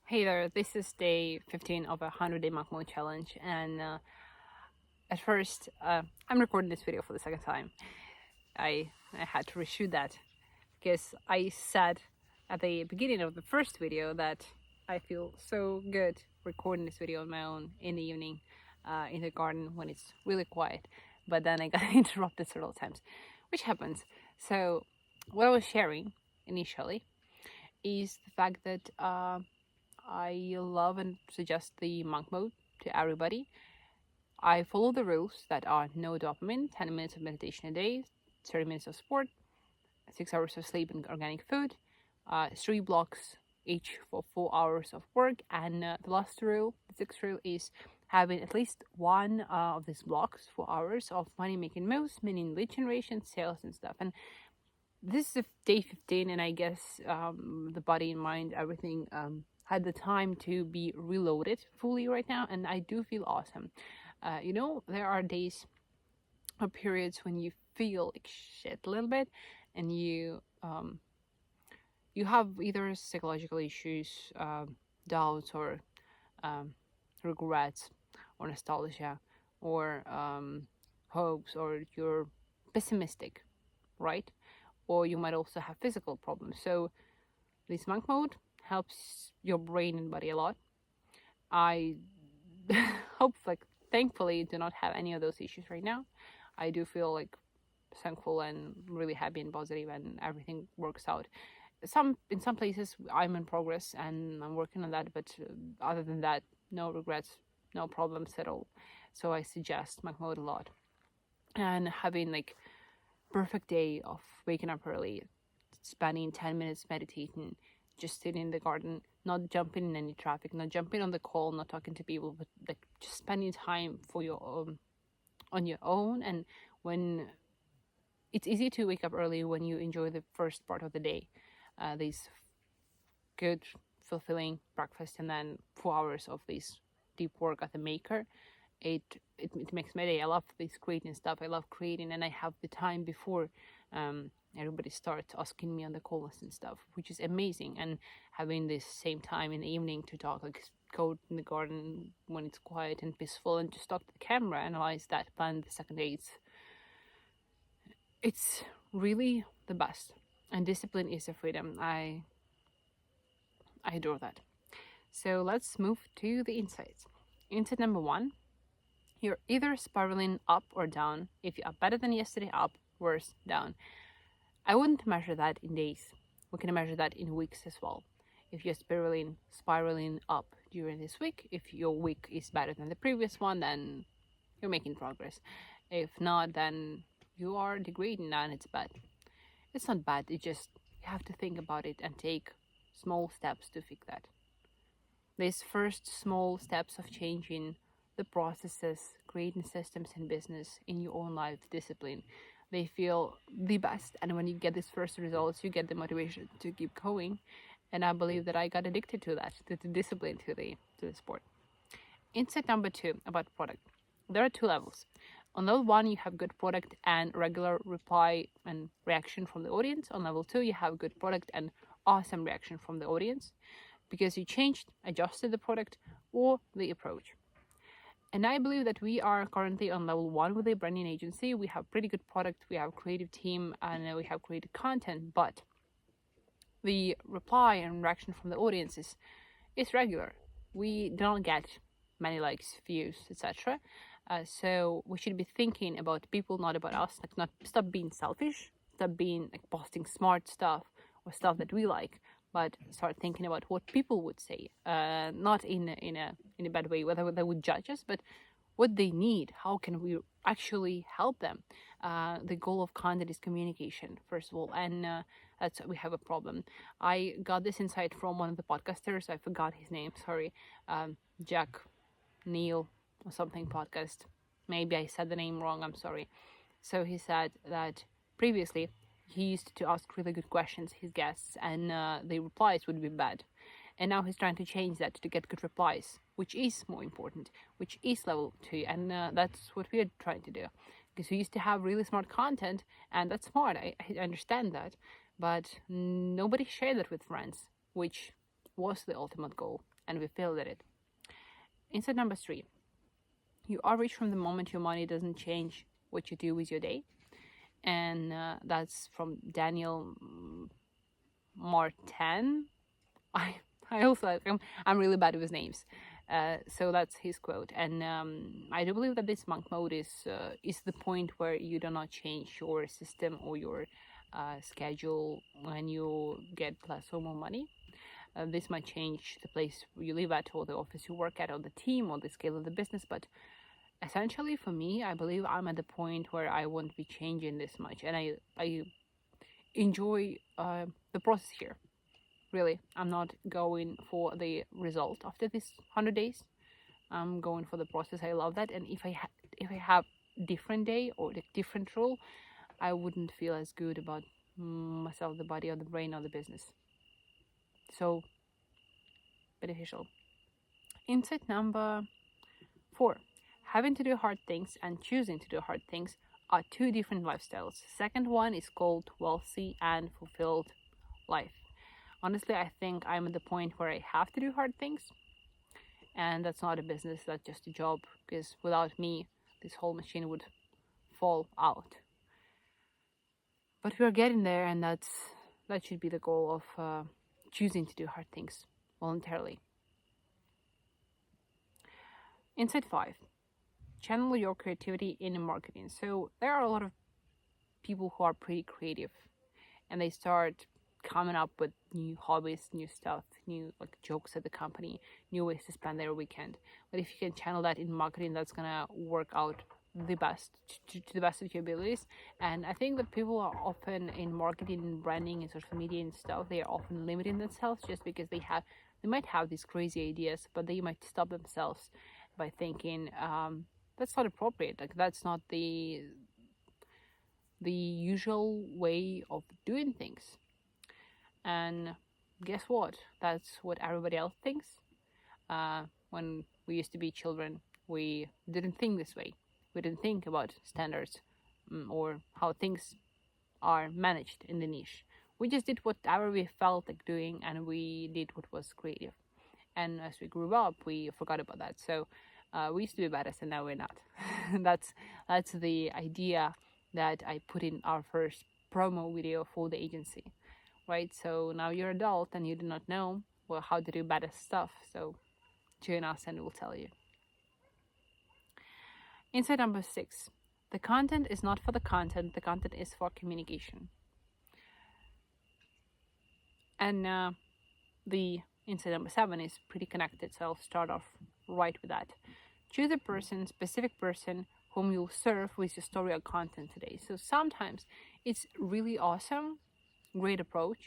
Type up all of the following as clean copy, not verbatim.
Hey there, this is day 15 of a 100-day monk mode challenge, and at first, I'm recording this video for the second time. I had to reshoot that because I said at the beginning of the first video that I feel so good recording this video on my own in the evening in the garden when it's really quiet, but then I got interrupted several times, which happens. So what I was sharing initially is the fact that I love and suggest the monk mode to everybody. I follow the rules that are no dopamine, 10 minutes of meditation a day, 30 minutes of sport, 6 hours of sleep and organic food, 3 blocks each for 4 hours of work, and the last rule, the sixth rule, is having at least one of these blocks, 4 hours of money making moves, meaning lead generation, sales, and stuff. And this is day 15, and I guess the body and mind, everything had the time to be reloaded fully right now, and I do feel awesome. There are days or periods when you feel like shit a little bit, and you have either psychological issues, doubts, or regrets, or nostalgia, or hopes, or you're pessimistic, right? Or you might also have physical problems. So this monk mode helps your brain and body a lot. I thankfully do not have any of those issues right now. I do feel thankful and really happy and positive, and everything works out. In some places I'm in progress and I'm working on that, but other than that, no regrets, no problems at all. So I suggest monk mode a lot, and having perfect day of waking up early, spending 10 minutes meditating, just sitting in the garden, not jumping in any traffic, not jumping on the call, not talking to people, but just spending time for on your own. And when it's easy to wake up early when you enjoy the first part of the day, these good, fulfilling breakfast, and then 4 hours of this deep work at the maker. It makes my day. I love this creating stuff. I love creating, and I have the time before everybody starts asking me on the calls and stuff, which is amazing. And having this same time in the evening to talk, go in the garden when it's quiet and peaceful, and just talk to the camera, analyze that, plan the second day. It's really the best. And discipline is a freedom. I adore that. So let's move to the insights. Insight number 1. You're either spiraling up or down. If you are better than yesterday, up, worse, down. I wouldn't measure that in days. We can measure that in weeks as well. If you're spiraling up during this week, if your week is better than the previous one, then you're making progress. If not, then you are degrading, and it's bad. It's not bad, it's just you have to think about it and take small steps to fix that. These first small steps of changing the processes, creating systems in business, in your own life, discipline, they feel the best. And when you get these first results, you get the motivation to keep going. And I believe that I got addicted to that, to the discipline, to the sport. Insight number 2 about product. There are 2 levels. On level 1, you have good product and regular reply and reaction from the audience. On level 2, you have good product and awesome reaction from the audience, because you changed, adjusted the product or the approach. And I believe that we are currently on level 1 with a branding agency. We have pretty good product, we have creative team, and we have creative content, but the reply and reaction from the audience is regular. We don't get many likes, views, etc. So we should be thinking about people, not about us. Stop being selfish, stop being posting smart stuff or stuff that we like, but start thinking about what people would say, not in a bad way, whether they would judge us, but what they need. How can we actually help them? The goal of content is communication, first of all, and that's we have a problem. I got this insight from one of the podcasters. I forgot his name. Sorry, Jack Neil or something podcast. Maybe I said the name wrong. I'm sorry. So he said that previously he used to ask really good questions his guests, and the replies would be bad. And now he's trying to change that to get good replies, which is more important, which is level 2, and that's what we are trying to do. Because we used to have really smart content, and that's smart. I understand that, but nobody shared that with friends, which was the ultimate goal and we failed at it. Insight number 3, you are rich from the moment your money doesn't change what you do with your day. And that's from Daniel Martin. I also, I'm really bad with names. So that's his quote. And I do believe that this monk mode is the point where you do not change your system or your schedule when you get less or more money. This might change the place you live at, or the office you work at, or the team, or the scale of the business. But essentially, for me, I believe I'm at the point where I won't be changing this much. And I enjoy the process here. Really, I'm not going for the result after this 100 days. I'm going for the process. I love that. And if I have different day or a different role, I wouldn't feel as good about myself, the body, or the brain, or the business. So beneficial. Insight number 4, having to do hard things and choosing to do hard things are 2 different lifestyles. Second one is called wealthy and fulfilled life. Honestly, I think I'm at the point where I have to do hard things, and that's not a business, that's just a job, because without me, this whole machine would fall out. But we're getting there, and that should be the goal of choosing to do hard things voluntarily. Insight 5, channel your creativity in marketing. So there are a lot of people who are pretty creative, and they start coming up with new hobbies, new stuff, new jokes at the company, new ways to spend their weekend. But if you can channel that in marketing, that's gonna work out the best to the best of your abilities. And I think that people are often in marketing and branding and social media and stuff, they are often limiting themselves just because they might have these crazy ideas, but they might stop themselves by thinking that's not appropriate, that's not the usual way of doing things. And guess what? That's what everybody else thinks. When we used to be children, we didn't think this way. We didn't think about standards or how things are managed in the niche. We just did whatever we felt like doing, and we did what was creative. And as we grew up, we forgot about that. So we used to be badass, and now we're not. that's the idea that I put in our first promo video for the agency. Right, so now you're an adult and you do not know how to do badass stuff. So join us and we'll tell you. Insight number 6, the content is not for the content is for communication. And the insight number 7 is pretty connected, so I'll start off right with that. Choose a specific person whom you'll serve with your story or content today. So sometimes it's really awesome, great approach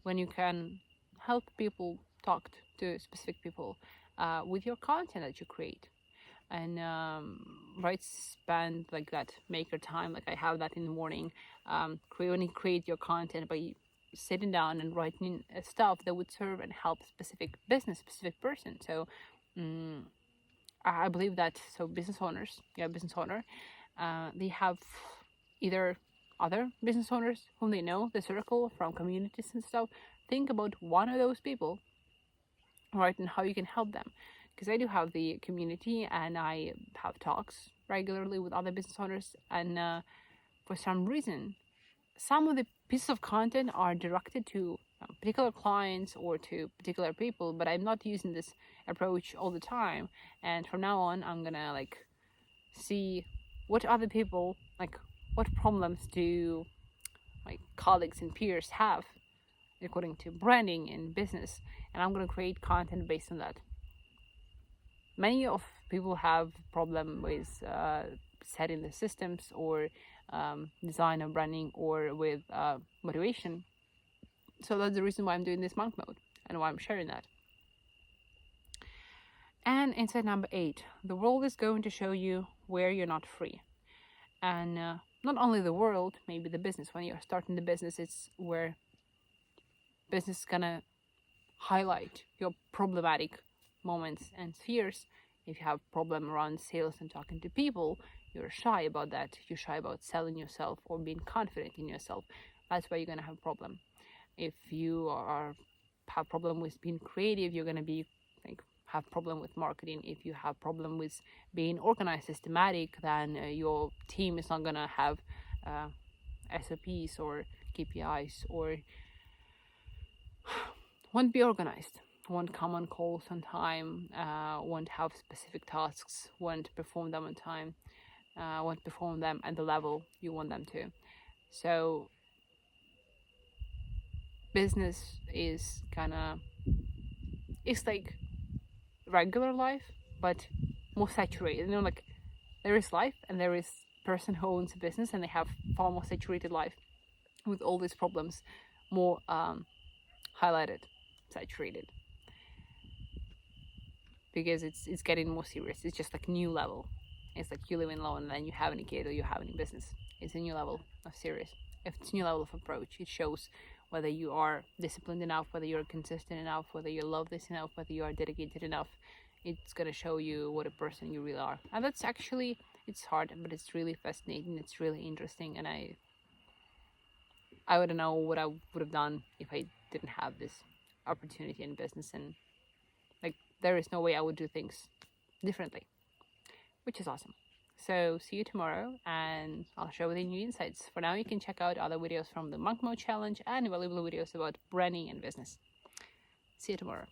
when you can help people talk to specific people with your content that you create. And spend that maker time, I have that in the morning, when you create your content by sitting down and writing stuff that would serve and help specific business, specific person. So I believe that business owner, they have either other business owners whom they know, the circle from communities and stuff. Think about one of those people, right, and how you can help them. Because I do have the community, and I have talks regularly with other business owners, and for some reason, some of the pieces of content are directed to particular clients or to particular people, but I'm not using this approach all the time. And from now on, I'm gonna see what other people, what problems do my colleagues and peers have according to branding and business, and I'm gonna create content based on that. Many of people have problem with setting the systems or design of branding or with motivation. So that's the reason why I'm doing this monk mode and why I'm sharing that. And insight number 8, the world is going to show you where you're not free. And not only the world, maybe the business. When you're starting the business, it's where business is gonna highlight your problematic moments and fears. If you have problem around sales and talking to people, you're shy about that. You're shy about selling yourself or being confident in yourself. That's where you're gonna have a problem. If you are have problem with being creative, you're going to be like have problem with marketing. If you have problem with being organized, systematic, then your team is not going to have SOPs or KPIs, or won't be organized, won't come on calls on time, won't have specific tasks, won't perform them on time, won't perform them at the level you want them to. So business is it's like regular life, but more saturated. Like there is life and there is person who owns a business, and they have far more saturated life with all these problems, more highlighted, saturated, because it's getting more serious. It's just like new level. It's like you live in alone and then you have any kid or you have any business. It's a new level of serious. If it's a new level of approach, it shows whether you are disciplined enough, whether you're consistent enough, whether you love this enough, whether you are dedicated enough. It's going to show you what a person you really are. And that's actually, it's hard, but it's really fascinating. It's really interesting. And I wouldn't know what I would have done if I didn't have this opportunity in business. And like, there is no way I would do things differently, which is awesome. So see you tomorrow, and I'll share with you new insights. For now, you can check out other videos from the Monk Mode Challenge and valuable videos about branding and business. See you tomorrow.